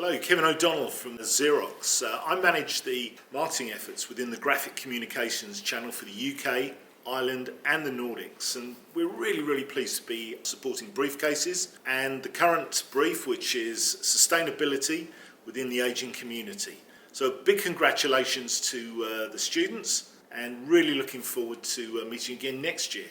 Hello, Kevin O'Donnell from Xerox. I manage the marketing efforts within the graphic communications channel for the UK, Ireland and the Nordics, and we're really pleased to be supporting briefcases and the current brief, which is sustainability within the ageing community. So big congratulations to the students and really looking forward to meeting again next year.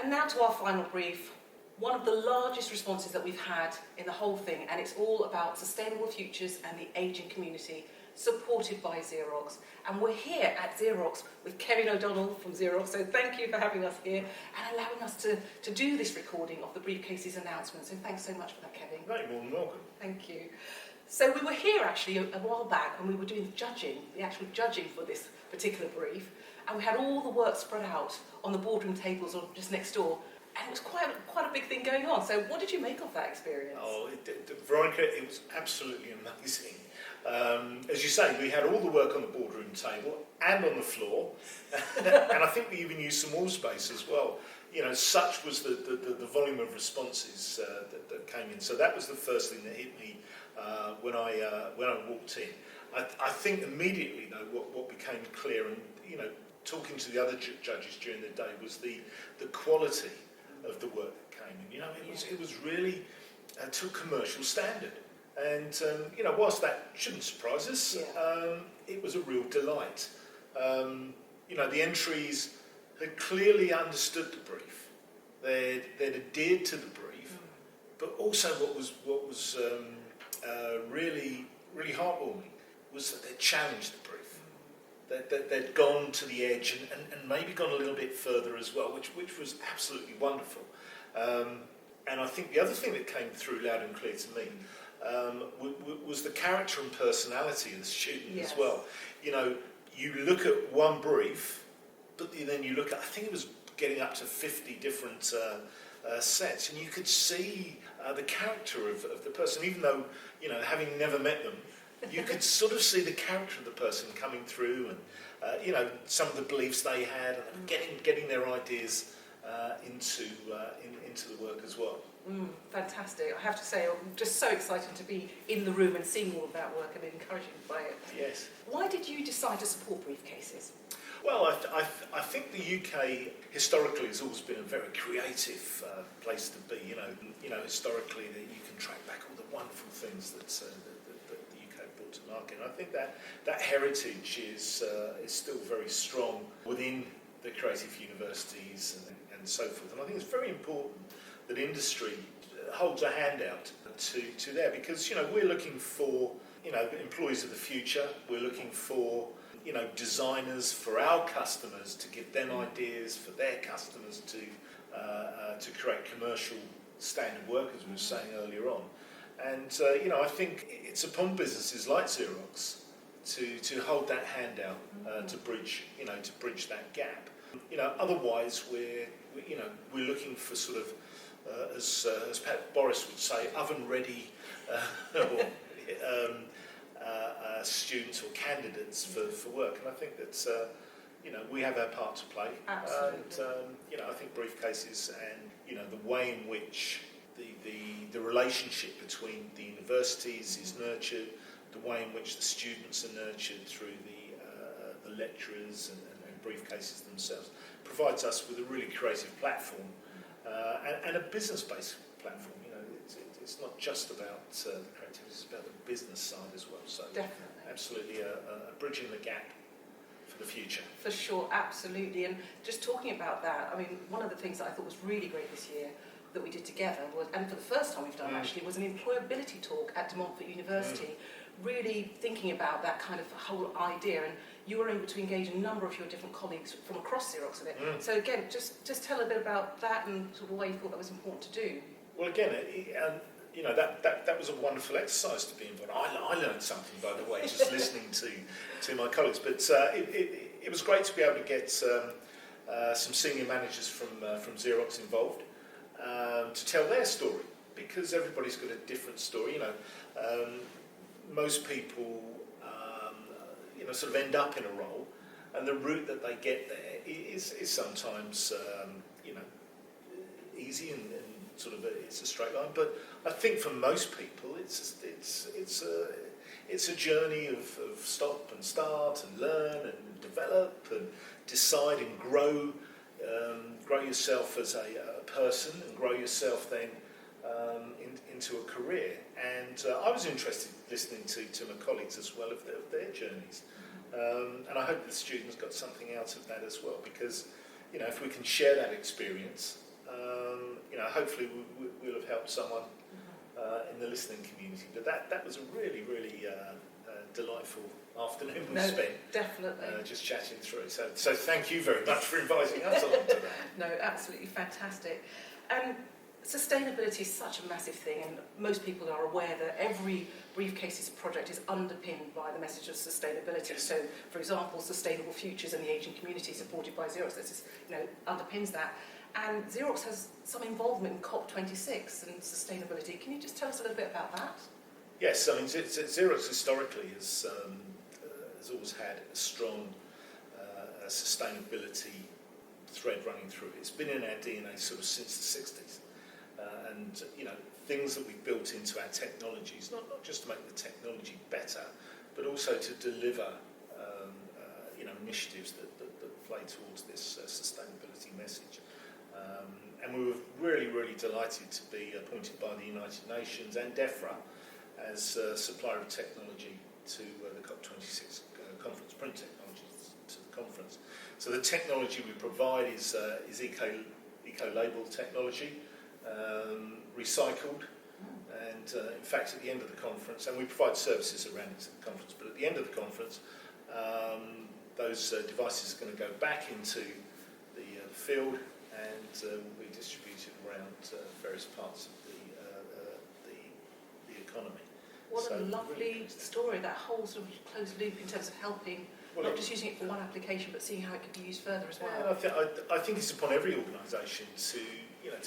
And now to our final brief, one of the largest responses that we've had in the whole thing, and it's all about sustainable futures and the ageing community, supported by Xerox. And we're here at Xerox with Kevin O'Donnell from Xerox, so thank you for having us here and allowing us to do this recording of the briefcases announcement. So thanks so much for that, Kevin. Right, more than welcome. Thank you. So we were here actually a while back when we were doing the actual judging for this particular brief, and we had all the work spread out on the boardroom tables or just next door. And it was quite a big thing going on. So what did you make of that experience? Veronica, it was absolutely amazing. As you say, we had all the work on the boardroom table and on the floor, and I think we even used some wall space as well. You know, such was the volume of responses that came in. So that was the first thing that hit me when I walked in. I think immediately though what became clear, and you know, talking to the other judges during the day, was the quality of the work that came in. You know, it was really to a commercial standard, and you know, whilst that shouldn't surprise us, it was a real delight. You know, the entries had clearly understood the brief, they'd adhered to the brief, but also what was really heartwarming was that they challenged the brief. That they'd gone to the edge and maybe gone a little bit further as well, which was absolutely wonderful. And I think the other thing that came through loud and clear to me was the character and personality of the student as well. You know, you look at one brief, but then you look at, I think it was getting up to 50 different sets, and you could see the character of the person, even though, you know, having never met them, you could sort of see the character of the person coming through, and you know, some of the beliefs they had, and getting their ideas into the work as well. Fantastic! I have to say, I'm just so excited to be in the room and seeing all of that work and encouraged by it. Yes. Why did you decide to support briefcases? Well, I think the UK historically has always been a very creative place to be. You know, historically that you can track back all the wonderful things that the UK brought to market. And I think that heritage is still very strong within the creative universities and so forth. And I think it's very important that industry holds a hand out to there, because you know, we're looking for, you know, employees of the future. We're looking for, you know, designers for our customers to give them ideas for their customers to create commercial standard work, as we were saying earlier on. And you know, I think it's upon businesses like Xerox to hold that hand out to bridge that gap. You know, otherwise we're looking for sort of as Pat Boris would say, oven-ready students or candidates for work. And I think that you know, we have our part to play. Absolutely. And you know, I think briefcases and, you know, the way in which the relationship between the universities is nurtured, the way in which the students are nurtured through the lecturers and briefcases themselves, provides us with a really creative platform and a business-based platform. You know, it's not just about the creativity, it's about the business side as well. So definitely, absolutely a bridging the gap for the future. For sure, absolutely. And just talking about that, I mean, one of the things that I thought was really great this year that we did together was, and for the first time we've done actually, was an employability talk at De Montfort University, really thinking about that kind of whole idea. And you were able to engage a number of your different colleagues from across Xerox in it. So again, just tell a bit about that and sort of why you thought that was important to do. Well, again, you know, that was a wonderful exercise to be involved. I learned something, by the way, just listening to my colleagues. But it was great to be able to get some senior managers from Xerox involved to tell their story, because everybody's got a different story. You know, most people you know, sort of end up in a role, and the route that they get there is sometimes you know, easy and sort of it's a straight line. But I think for most people, it's it's a journey of stop and start and learn and develop and decide and grow yourself as a person and grow yourself then into a career. And I was interested listening to my colleagues as well of their journeys. And I hope the students got something out of that as well, because if we can share that experience, hopefully we'll have helped someone in the listening community. But that was a really, really delightful afternoon we spent. Definitely. Just chatting through. So thank you very much for inviting us along to that. No, absolutely fantastic. And sustainability is such a massive thing, and most people are aware that every Briefcases project is underpinned by the message of sustainability. Yes. So, for example, Sustainable Futures and the Ageing Community, supported by Xerox, this is, underpins that. And Xerox has some involvement in COP26 and sustainability. Can you just tell us a little bit about that? Yes, I mean, Xerox historically has always had a strong sustainability thread running through it. It's been in our DNA sort of since the 60s. And things that we've built into our technologies, not just to make the technology better, but also to deliver initiatives that play towards this sustainability message. And we were really, really delighted to be appointed by the United Nations and DEFRA as supplier of technology to the COP26 conference, print technologies to the conference. So the technology we provide is eco-label technology, recycled, and in fact at the end of the conference, and we provide services around the conference, but at the end of the conference those devices are going to go back into the field and will be distributed around various parts of the economy. What So a lovely really story, that whole sort of closed loop in terms of helping, not just using it for one application, but seeing how it can be used further as well. I think it's upon every organisation to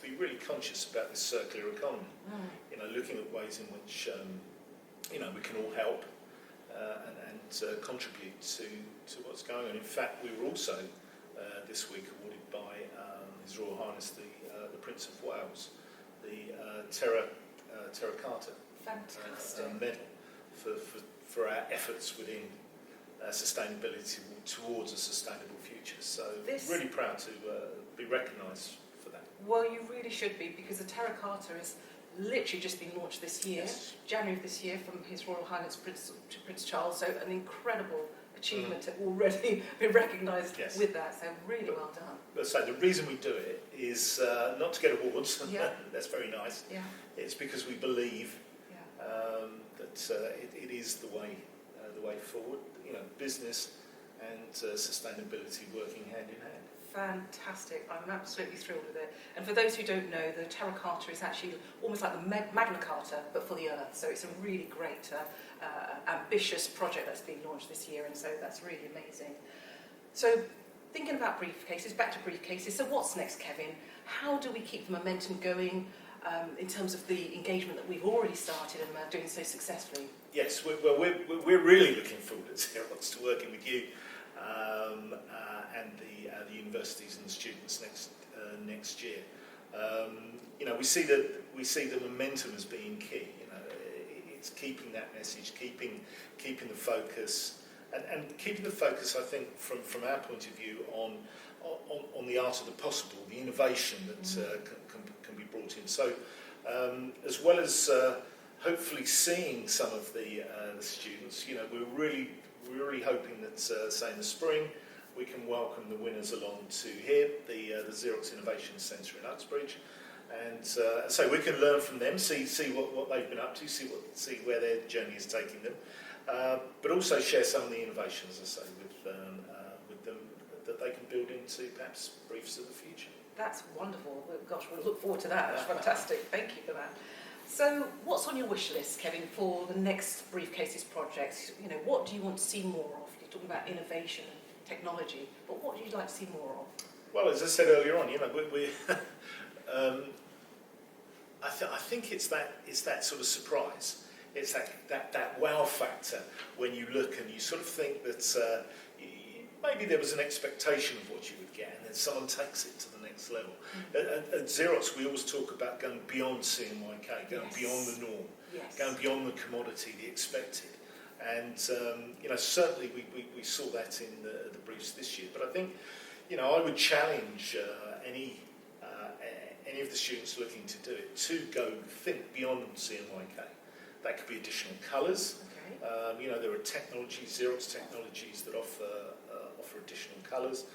be really conscious about this circular economy. Looking at ways in which we can all help and contribute to what's going on. In fact, we were also this week awarded by His Royal Highness the Prince of Wales the Terra Carta medal for our efforts within sustainability towards a sustainable future. So really proud to be recognised for that. Well, you really should be, because the Terra Carta has literally just been launched this year, Yes. January of this year, from His Royal Highness Prince Charles. So an incredible achievement to already be recognised Yes. with that. So really well done. But so the reason we do it is not to get awards. Yeah. That's very nice. Yeah. It's because we believe Yeah. that it is the way forward. Business and sustainability working hand in hand. Fantastic. I'm absolutely thrilled with it. And for those who don't know, the Terra Carta is actually almost like the Magna Carta, but for the Earth. So it's a really great, ambitious project that's been launched this year, and so that's really amazing. So thinking about Briefcases, back to Briefcases, so what's next, Kevin? How do we keep the momentum going in terms of the engagement that we've already started and are doing so successfully? Yes, we're really looking forward at Xerox to working with you and the universities and the students next year. We see the momentum as being key. It's keeping that message, keeping the focus, and keeping the focus. I think from our point of view on the art of the possible, the innovation that can be brought in. So as well as hopefully seeing some of the students, we're really hoping that say in the spring we can welcome the winners along to here, the Xerox Innovation Centre in Uxbridge, and so we can learn from them, see what they've been up to, see where their journey is taking them, but also share some of the innovations, as I say, with them that they can build into perhaps briefs of the future. That's wonderful. Gosh, we'll look forward to that. That's fantastic. Thank you for that. So what's on your wish list, Kevin, for the next Briefcases project? What do you want to see more of? You're talking about innovation and technology, but what would you like to see more of? Well, as I said earlier on, I think it's that sort of surprise. It's that wow factor when you look and you sort of think that maybe there was an expectation of what you would get, and then someone takes it to the next level. At Xerox, we always talk about going beyond CMYK, going beyond the norm, going beyond the commodity, the expected. And certainly we saw that in the briefs this year. But I think, I would challenge any of the students looking to do it to think beyond CMYK. That could be additional colours. Okay. There are technologies, Xerox technologies that offer additional colours.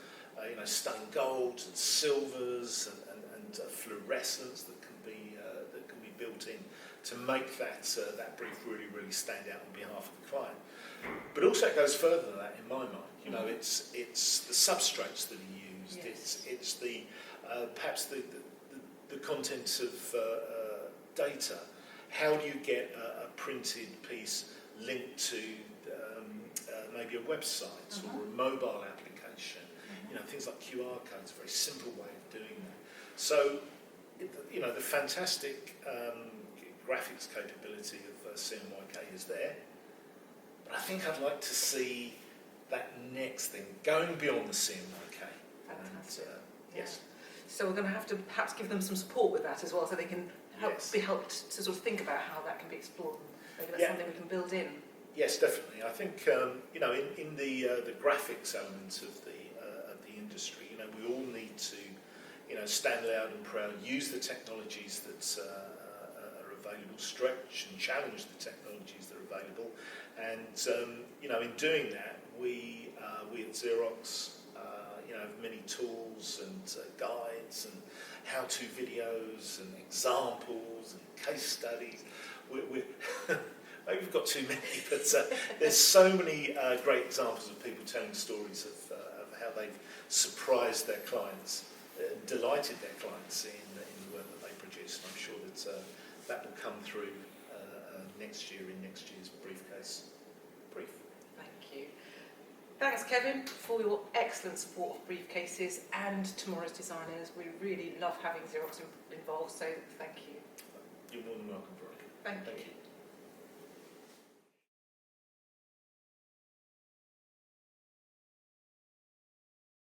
Stained golds and silvers and fluorescence that can be built in to make that brief really stand out on behalf of the client. But also it goes further than that in my mind. It's the substrates that are used. Yes. It's the perhaps the contents of data. How do you get a printed piece linked to maybe a website or a mobile application? Things like QR codes, a very simple way of doing that. So, the fantastic graphics capability of CMYK is there. But I think I'd like to see that next thing, going beyond the CMYK. Fantastic. Yes. So we're going to have to perhaps give them some support with that as well, so they can be helped to sort of think about how that can be explored. Maybe that's something we can build in. Yes, definitely. I think in the graphics element of the industry, we all need to stand loud and proud, use the technologies that are available, stretch and challenge the technologies that are available, and in doing that, we at Xerox have many tools and guides and how-to videos and examples and case studies. Maybe we've got too many, but there's so many great examples of people telling stories of how they've surprised their clients, delighted their clients in the work that they produce. And I'm sure that that will come through next year in next year's briefcase brief. Thank you. Thanks, Kevin, for your excellent support of briefcases and tomorrow's designers. We really love having Xerox involved, so thank you. You're more than welcome, Veronica. Thank you.